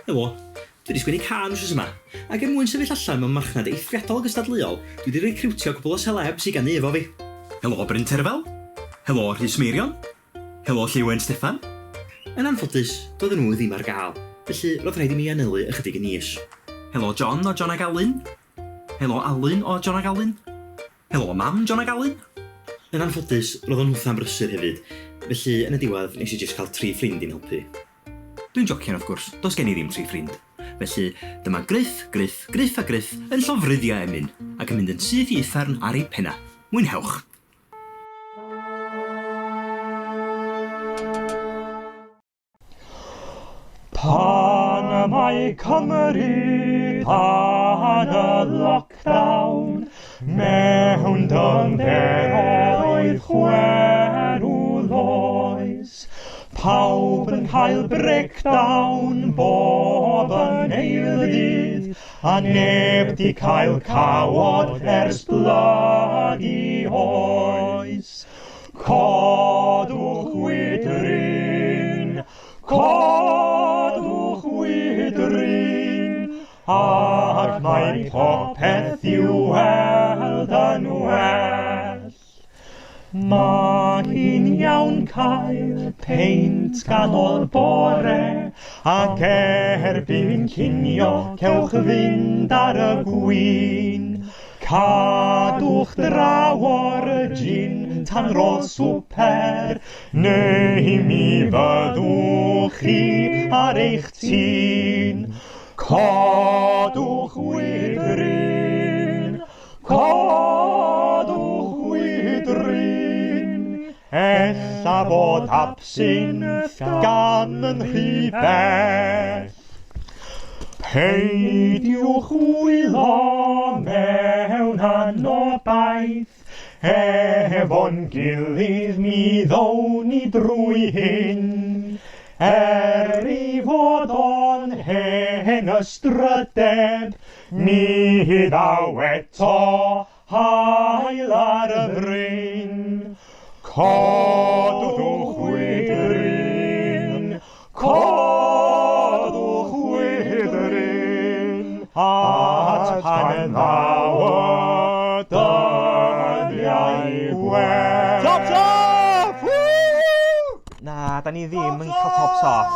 Helo, dwi wedi sgwennu can wrth yma, ac mwyn sefyll allan mewn marchnad eithriadol gystadleuol, dwi wedi recriwtio cwbl o celebs i ganu efo fi. Helo Bryn Terfel, helo Rhys Meirion, helo Lliwen Steffan. Yn anffodus, doedden nhw ddim ar gael, felly roedd rhaid i mi anelu ychydig yn is. Helo John o John ag Alun, helo Alun o John ag Alun, helo Mam John ag Alun. Yn anffodus, roedd yn hwtha'n brysur hefyd, felly yn y diwedd nes i jyst cael 3 ffrind i'n helpu. Dwi'n jocian wrth gwrs, does gen i ddim 3 ffrind. Felly, dyma Gruff, Gruff, Gruff a Gruff yn llofruddio emyn, ac yn mynd yn syth i uffern ar ei penna. Mwynhewch! Pan y mae Cymru pan y lockdown, mewn dymderoedd chwerwloes, pawb yn cael breakdown bob yn eildydd, a neb di cael cawod ers blygu oes. Codwch wydrin, codwch wydrin, ac mae popeth i'w weld yn well. Mae'n iawn cael peint ganol bore, ac erbyn cinio cewch fynd ar y gwin. Cadwch draw o'r gin tan rodd swper, neu mi fyddwch chi ar eich tîn. Codwch wydrin, codwch wydrin, ella bod absinthe gan yn rhy bell. Peidiwch wylo mewn anobaith, efo'n gilydd mi ddown ni drwy hyn. I fod o'n hen ystrydeb, ni ddaw eto hael ar y bryn. Codwch wydrin, codwch wydrin, at pan ddaw y dyddiau gwell. Top! Na, da ni ddim yn cael tops off.